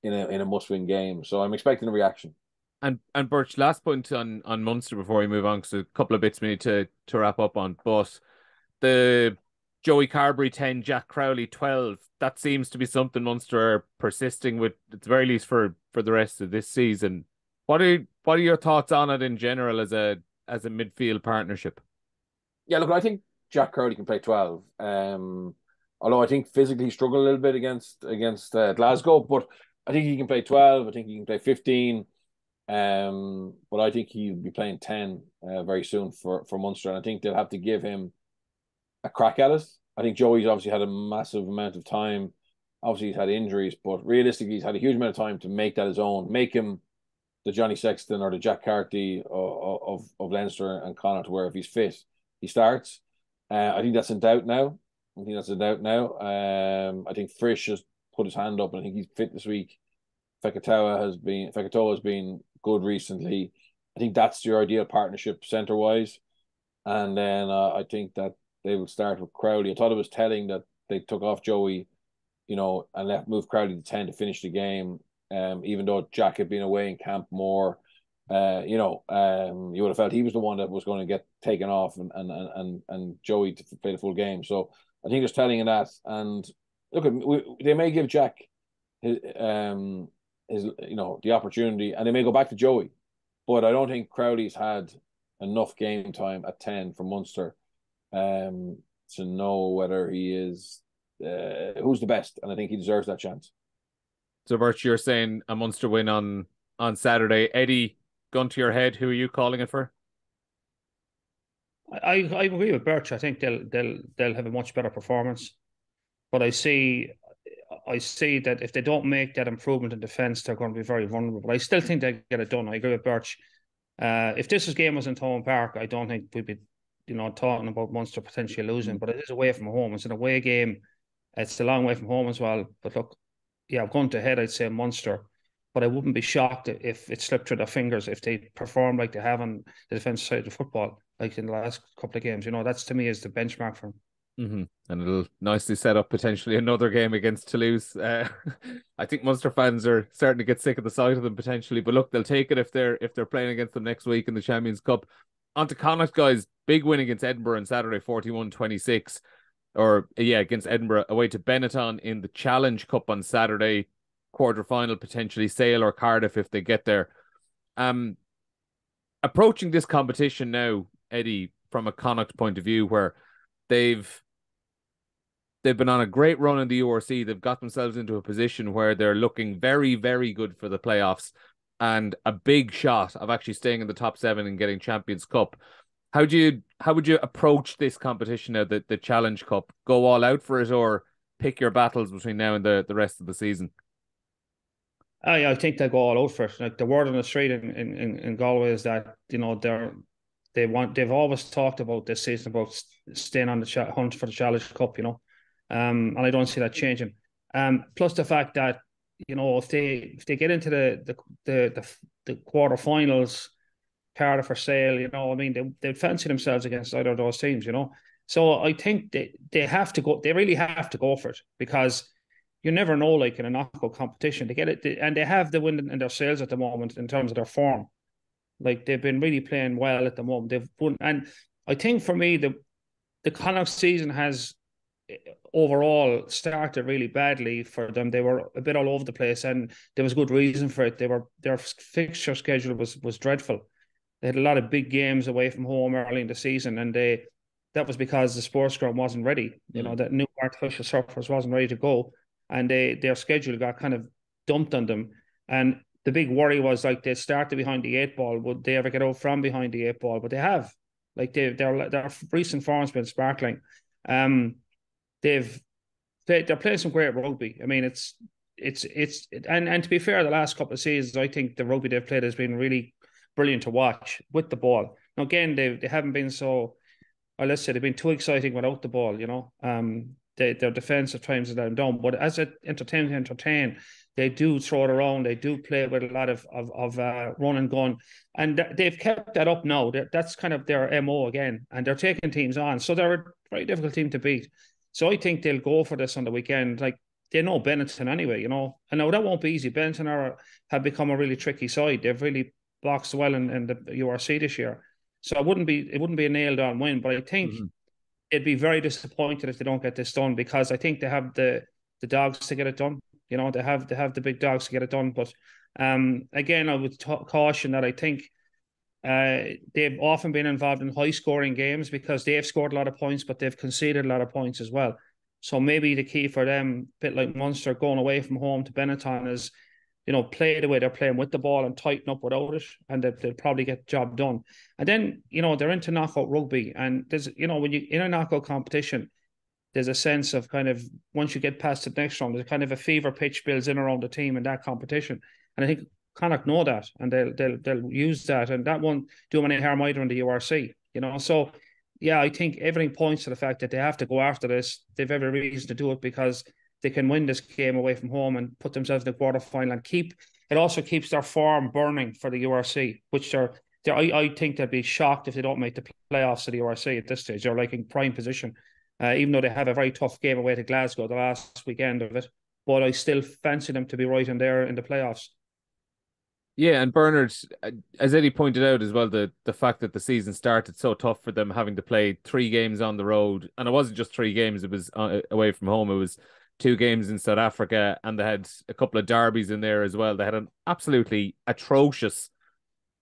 in a must-win game. So I'm expecting a reaction. And Birch, last point on Munster before we move on, because a couple of bits we need to wrap up on. But the Joey Carberry 10, Jack Crowley 12, that seems to be something Munster are persisting with, at the very least for the rest of this season. What are your thoughts on it in general as a midfield partnership? Yeah, look, I think Jack Crowley can play 12. Although I think physically he struggled a little bit against Glasgow, but I think he can play 12. I think he can play 15. But I think he'll be playing 10 very soon for Munster. And I think they'll have to give him a crack at it. I think Joey's obviously had a massive amount of time. Obviously, he's had injuries, but realistically, he's had a huge amount of time to make that his own, make him the Johnny Sexton or the Jack Carty of Leinster and Connacht, where if he's fit, he starts. I think that's in doubt now. I think Frisch has put his hand up, and I think he's fit this week. Fekitoa has been good recently. I think that's your ideal partnership centre-wise. And then I think that they will start with Crowley. I thought it was telling that they took off Joey, and moved Crowley to 10 to finish the game. Even though Jack had been away in camp more, you would have felt he was the one that was going to get taken off and Joey to play the full game. So I think it's telling in that. And look, they may give Jack his the opportunity, and they may go back to Joey, but I don't think Crowley's had enough game time at 10 for Munster to know whether he is who's the best, and I think he deserves that chance. So Birch, you're saying a Munster win on Saturday. Eddie, gun to your head, who are you calling it for? I agree with Birch. I think they'll have a much better performance, but I see that if they don't make that improvement in defence, they're going to be very vulnerable. But I still think they get it done. I agree with Birch. If this game was in Thomond Park, I don't think we'd be, talking about Munster potentially losing. But it is away from home. It's an away game. It's a long way from home as well. But look, yeah, going to head, I'd say Munster. But I wouldn't be shocked if it slipped through their fingers if they perform like they have on the defence side of the football, like in the last couple of games. That's to me is the benchmark for them. Mm-hmm. And it'll nicely set up potentially another game against Toulouse. I think Munster fans are starting to get sick of the sight of them potentially, but look, they'll take it if they're playing against them next week in the Champions Cup. On to Connacht, guys. Big win against Edinburgh on Saturday, 41-26. Against Edinburgh, away to Benetton in the Challenge Cup on Saturday. Quarter-final, potentially Sale or Cardiff if they get there. Approaching this competition now, Eddie, from a Connacht point of view, where they've they've been on a great run in the URC. They've got themselves into a position where they're looking very, very good for the playoffs and a big shot of actually staying in the top 7 and getting Champions Cup. How would you approach this competition now, the Challenge Cup? Go all out for it, or pick your battles between now and the rest of the season? I think they go all out for it. Like the word on the street in Galway is that, you know, they've always talked about this season about staying on the hunt for the Challenge Cup, you know, and I don't see that changing. Plus the fact that, you know, if they get into the quarterfinals, Cardiff for sale, you know, I mean, they fancy themselves against either of those teams, you know. So I think they have to go. They really have to go for it, because you never know, like in a knockout competition, they get it, and they have the wind in their sails at the moment in terms of their form. Like they've been really playing well at the moment. They've won, and I think for me the Connacht season has overall started really badly for them. They were a bit all over the place, and there was good reason for it. Their fixture schedule was dreadful. They had a lot of big games away from home early in the season, and that was because the sports ground wasn't ready. You know, that new artificial surface wasn't ready to go, and their schedule got kind of dumped on them. And the big worry was, like, they started behind the 8 ball. Would they ever get out from behind the 8 ball? But they have. Like their recent form's been sparkling. They're playing some great rugby. I mean, it's and to be fair, the last couple of seasons, I think the rugby they've played has been really brilliant to watch with the ball. Now, again, they haven't been so, or let's say they've been too exciting without the ball, you know. Their defense at times has let them down, but as it entertain, they do throw it around. They do play with a lot of run and gun, and they've kept that up now. That's kind of their MO again, and they're taking teams on. So they're a very difficult team to beat. So I think they'll go for this on the weekend. Like, they know Benetton anyway, you know. And now that won't be easy. Benetton have become a really tricky side. They've really boxed well in the URC this year. So it wouldn't be a nailed on win, but I think they'd be very disappointed if they don't get this done, because I think they have the dogs to get it done. You know, they have the big dogs to get it done. But again, I would caution that I think they've often been involved in high scoring games because they've scored a lot of points, but they've conceded a lot of points as well. So maybe the key for them, a bit like Munster going away from home to Benetton, is, you know, play the way they're playing with the ball and tighten up without it, and they'll probably get the job done. And then, you know, they're into knockout rugby, and there's, you know, when you in a knockout competition, there's a sense of kind of, once you get past the next round, there's kind of a fever pitch builds in around the team in that competition. And I think Connacht know that, and they'll use that, and that won't do them any harm either in the URC, you know. So yeah, I think everything points to the fact that they have to go after this. They've every reason to do it, because they can win this game away from home and put themselves in the quarterfinal, and it also keeps their form burning for the URC, which I think they'd be shocked if they don't make the playoffs of the URC at this stage. They're like in prime position, even though they have a very tough game away to Glasgow the last weekend of it. But I still fancy them to be right in there in the playoffs. Yeah, and Bernard, as Eddie pointed out as well, the fact that the season started so tough for them, having to play 3 games on the road, and it wasn't just 3 games; it was away from home. It was 2 games in South Africa, and they had a couple of derbies in there as well. They had an absolutely atrocious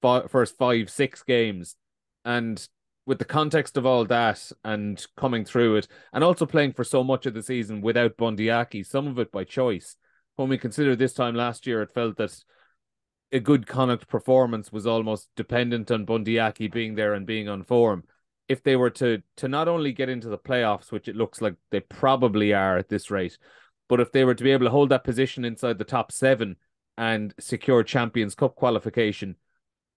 first 5-6 games, and with the context of all that and coming through it, and also playing for so much of the season without Bundyaki, some of it by choice. When we consider this time last year, it felt that a good Connacht performance was almost dependent on Bundyaki being there and being on form. If they were to not only get into the playoffs, which it looks like they probably are at this rate, but if they were to be able to hold that position inside the top 7 and secure Champions Cup qualification,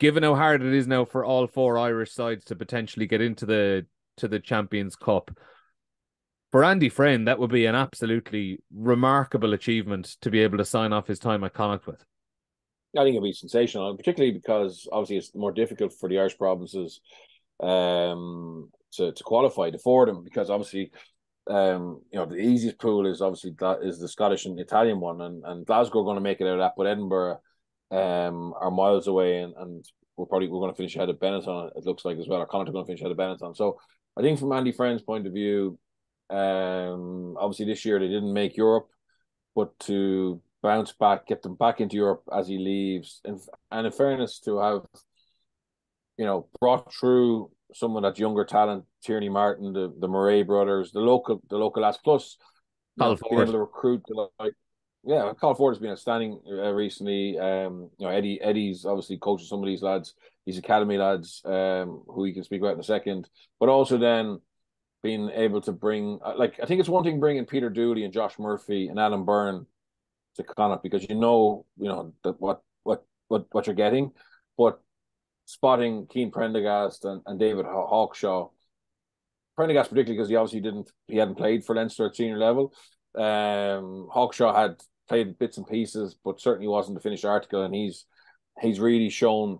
given how hard it is now for all 4 Irish sides to potentially get into the Champions Cup, for Andy Friend, that would be an absolutely remarkable achievement to be able to sign off his time at Connacht with. I think it'd be sensational, particularly because obviously it's more difficult for the Irish provinces to qualify for them, because obviously you know, the easiest pool is obviously the Scottish and Italian one, and Glasgow are going to make it out of that, but Edinburgh are miles away, and we're going to finish ahead of Benetton, it looks like, as well. Or Connacht are going to finish ahead of Benetton. So I think from Andy Friend's point of view, obviously this year they didn't make Europe, but to bounce back, get them back into Europe as he leaves, and in fairness, to have, you know, brought through some of that younger talent, Tierney Martin, the Murray brothers, the local lads, plus Call being able forward. to recruit Call Ford has been outstanding recently. Eddie's obviously coaching some of these lads, these academy lads, who he can speak about in a second. But also then being able to bring, I think it's one thing bringing Peter Dooley and Josh Murphy and Alan Byrne to Connacht because that what you're getting, but spotting Keane Prendergast and David Hawkshaw. Prendergast particularly because he hadn't played for Leinster at senior level. Hawkshaw had played bits and pieces, but certainly wasn't the finished article, and he's really shown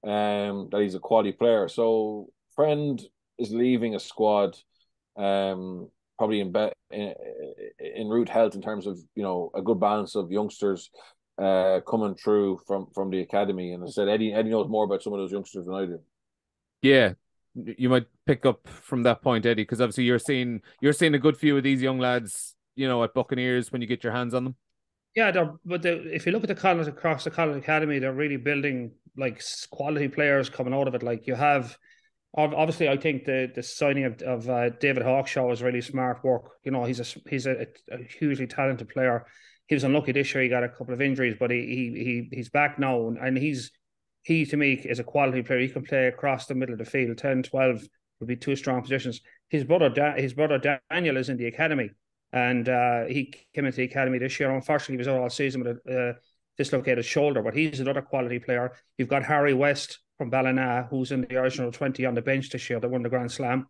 that he's a quality player. So Friend is leaving a squad probably in route health in terms of a good balance of youngsters coming through from the academy. And I said Eddie knows more about some of those youngsters than I do. Yeah, you might pick up from that point, Eddie, because obviously you're seeing a good few of these young lads, at Buccaneers when you get your hands on them. Yeah, if you look at the Connacht across the Connacht Academy, they're really building like quality players coming out of it. Like you have, obviously, I think the signing of David Hawkshaw was really smart work. He's a hugely talented player. He was unlucky this year; he got a couple of injuries, but he's back now, and he to me is a quality player. He can play across the middle of the field. 10, 12 would be two strong positions. His brother Daniel is in the academy. And he came into the academy this year. Unfortunately, he was out all season with a dislocated shoulder, but he's another quality player. You've got Harry West from Ballina, who's in the Irish under 20 on the bench this year that won the Grand Slam.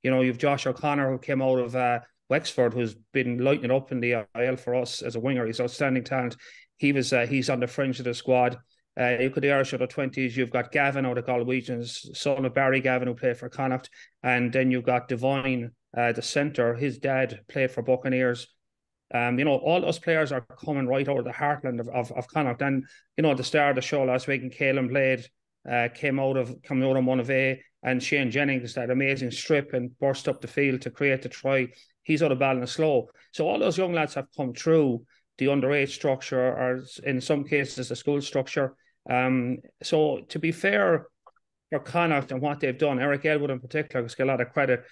You've Josh O'Connor, who came out of Wexford, who's been lighting up in the IL for us as a winger. He's outstanding talent. He's on the fringe of the squad. You could the Irish under 20s. You've got Gavin out of Galwegians, son of Barry Gavin, who played for Connacht, and then you've got Devine. The centre, his dad played for Buccaneers. All those players are coming right out of the heartland of Connacht. And, at the start of the show last week, and Caelan Blade coming out of 1A, and Shane Jennings, that amazing strip and burst up the field to create the try. He's out of Ballinasloe. So all those young lads have come through the underage structure, or in some cases the school structure. So to be fair for Connacht and what they've done, Eric Elwood in particular, gets a lot of credit,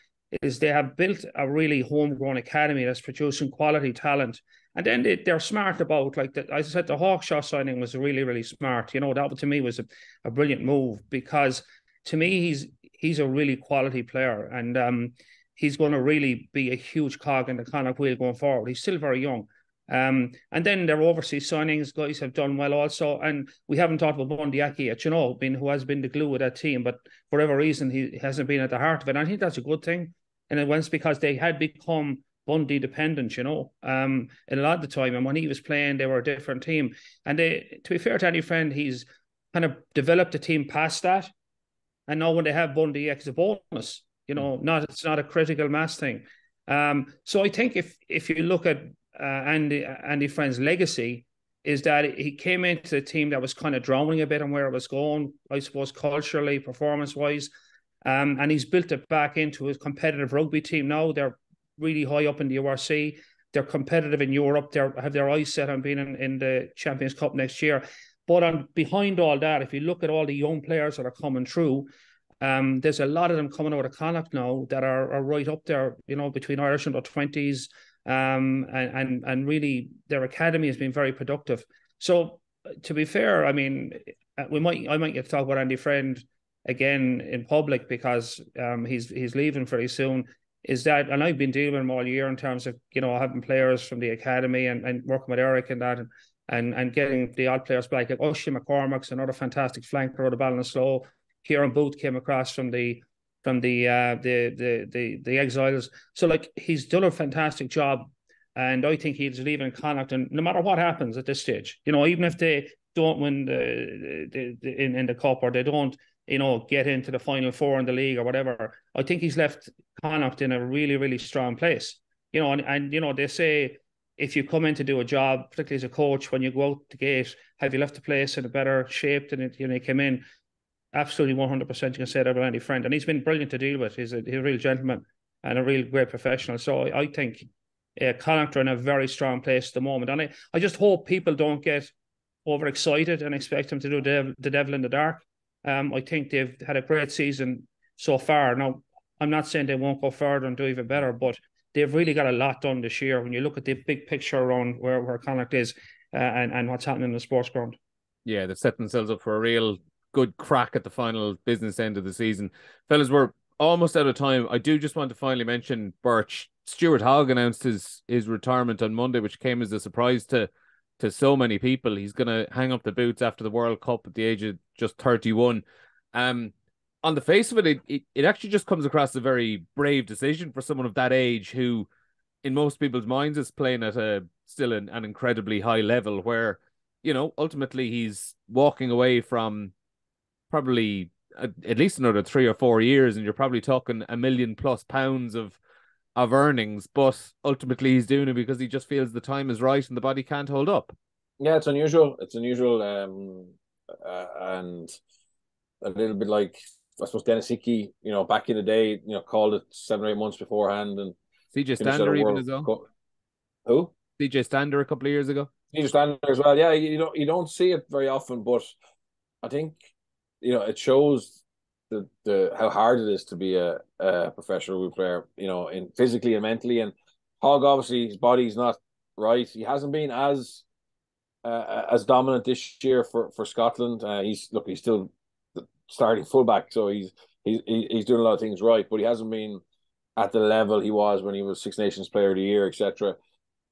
is they have built a really homegrown academy that's producing quality talent. And then they're smart about, like, as I said, the Hawkshaw signing was really, really smart. That to me was a brilliant move, because to me, he's a really quality player, and he's going to really be a huge cog in the Connacht wheel going forward. He's still very young. And then their overseas signings, guys, have done well also. And we haven't talked about Bundy Aki yet, who has been the glue of that team, but for whatever reason, he hasn't been at the heart of it. And I think that's a good thing. And it was because they had become Bundy dependent, in a lot of the time. And when he was playing, they were a different team. And to be fair to any Friend, he's kind of developed the team past that. And now when they have Bundy, it's a bonus. It's not a critical mass thing. So I think if you look at Andy Friend's legacy, is that he came into the team that was kind of drowning a bit on where it was going, I suppose, culturally, performance-wise. And he's built it back into his competitive rugby team now. They're really high up in the URC. They're competitive in Europe. They have their eyes set on being in the Champions Cup next year. But behind all that, if you look at all the young players that are coming through, there's a lot of them coming out of Connacht now that are right up there, between Irish under 20s. And really their academy has been very productive. So to be fair, I mean, I might get to talk about Andy Friend again in public, because he's leaving very soon. Is that, and I've been dealing with him all year in terms of having players from the academy and working with Eric and that, and getting the odd players back. Like Oisin McCormack's another fantastic flanker out of Ballinasloe. Kieran Booth came across from the Exiles. So like, he's done a fantastic job, and I think he's leaving Connacht. And no matter what happens at this stage, even if they don't win in the cup, or they don't get into the final four in the league or whatever, I think he's left Connacht in a really, really strong place. And they say, if you come in to do a job, particularly as a coach, when you go out the gate, have you left the place in a better shape than you came in? Absolutely 100% you can say that about Andy Friend. And he's been brilliant to deal with. He's a real gentleman and a real great professional. So I think Connacht are in a very strong place at the moment. And I just hope people don't get overexcited and expect them to do the devil in the dark. I think they've had a great season so far. Now, I'm not saying they won't go further and do even better, but they've really got a lot done this year when you look at the big picture around where Connacht is and what's happening in the sports ground. Yeah, they've set themselves up for a real good crack at the final business end of the season. Fellas, we're almost out of time. I do just want to finally mention, Birch, Stuart Hogg announced his retirement on Monday, which came as a surprise to so many people. He's going to hang up the boots after the World Cup at the age of just 31. On the face of it, it actually just comes across as a very brave decision for someone of that age who, in most people's minds, is playing at still an incredibly high level where, ultimately he's walking away from probably at least another 3 or 4 years, and you're probably talking £1 million+ of earnings, but ultimately he's doing it because he just feels the time is right and the body can't hold up. Yeah, it's unusual. And a little bit like, I suppose, Dennis Hickey, back in the day, called it 7 or 8 months beforehand, and CJ Stander even as well. Who? CJ Stander a couple of years ago. CJ Stander as well. Yeah, you don't see it very often, but I think it shows the how hard it is to be a professional rugby player, in physically and mentally. And Hogg, obviously, his body's not right. He hasn't been as dominant this year for Scotland. He's still the starting fullback, so he's doing a lot of things right, but he hasn't been at the level he was when he was Six Nations Player of the Year, etc.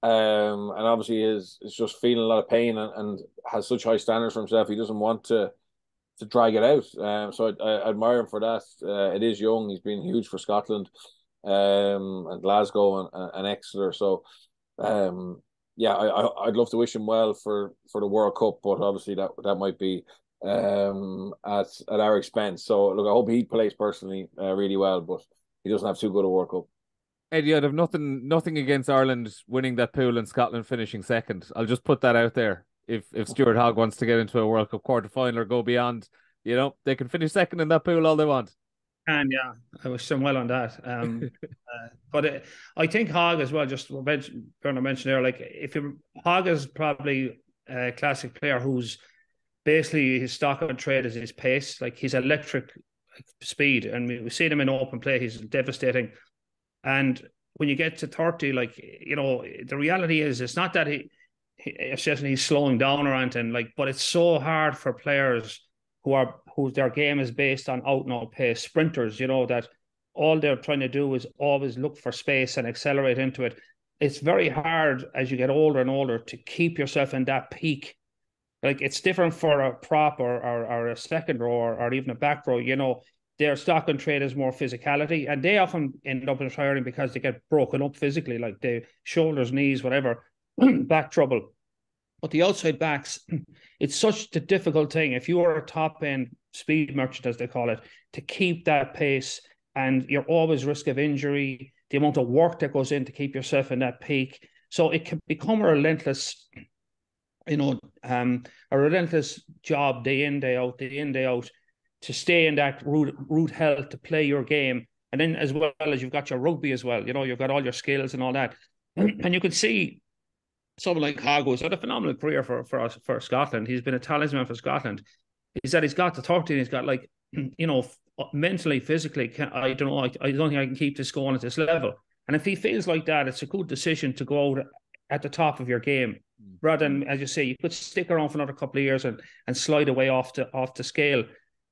And obviously is just feeling a lot of pain and has such high standards for himself. He doesn't want to drag it out. So I admire him for that. It is young. He's been huge for Scotland, and Glasgow and Exeter. So yeah, I'd love to wish him well for the World Cup, but obviously that might be at our expense. So look, I hope he plays personally really well, but he doesn't have too good a World Cup. Eddie, I'd have nothing against Ireland winning that pool and Scotland finishing second. I'll just put that out there. If Stuart Hogg wants to get into a World Cup quarter-final or go beyond, they can finish second in that pool all they want. And yeah, I wish them well on that. But I think Hogg as well, just Bernard mentioned there, like Hogg is probably a classic player who's basically his stock on trade is his pace, like his electric speed. And we've seen him in open play, he's devastating. And when you get to 30, the reality is it's not that he's slowing down or anything, but it's so hard for players who their game is based on out and out pace sprinters, that all they're trying to do is always look for space and accelerate into it. It's very hard as you get older and older to keep yourself in that peak. Like, it's different for a prop or a second row or even a back row, their stock and trade is more physicality, and they often end up retiring because they get broken up physically, like the shoulders, knees, whatever, back trouble. But the outside backs, it's such a difficult thing. If you are a top end speed merchant, as they call it, to keep that pace, and you're always risk of injury, the amount of work that goes in to keep yourself in that peak. So it can become a relentless, a relentless job day in, day out, to stay in that root health, to play your game. And then as well as you've got your rugby as well, you've got all your skills and all that. And you can see someone like Hogg, who's had a phenomenal career for Scotland. He's been a talisman for Scotland. Is that he's got the 30 and he's got mentally, physically, I don't know, I don't think I can keep this going at this level. And if he feels like that, it's a good decision to go out at the top of your game, rather than, as you say, you could stick around for another couple of years and slide away off the scale.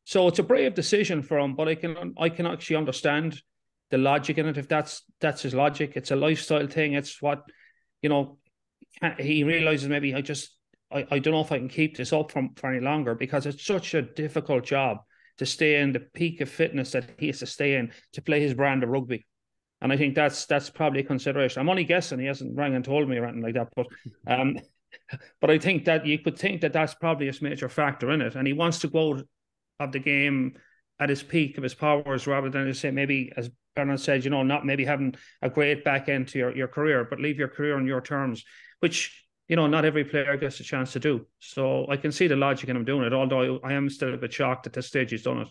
So it's a brave decision for him, but I can actually understand the logic in it. If that's his logic, it's a lifestyle thing. It's what, he realizes, maybe I don't know if I can keep this up for any longer, because it's such a difficult job to stay in the peak of fitness that he has to stay in to play his brand of rugby. And I think that's probably a consideration. I'm only guessing, he hasn't rang and told me or anything like that, but I think that you could think that that's probably a major factor in it. And he wants to go out of the game at his peak of his powers, rather than, say, maybe, as Bernard said, not maybe having a great back end to your career, but leave your career on your terms, which, not every player gets a chance to do. So I can see the logic in him doing it, although I am still a bit shocked at this stage he's done it.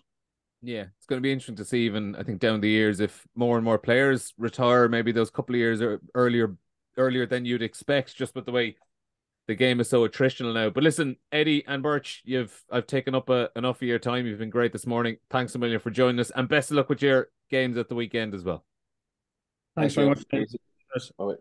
Yeah, it's going to be interesting to see, even, I think, down the years, if more and more players retire, maybe those couple of years earlier than you'd expect, just with the way the game is so attritional now. But listen, Eddie and Birch, I've taken up enough of your time. You've been great this morning. Thanks a million for joining us, and best of luck with your games at the weekend as well. Thanks very much. Treacy. Oh, wait.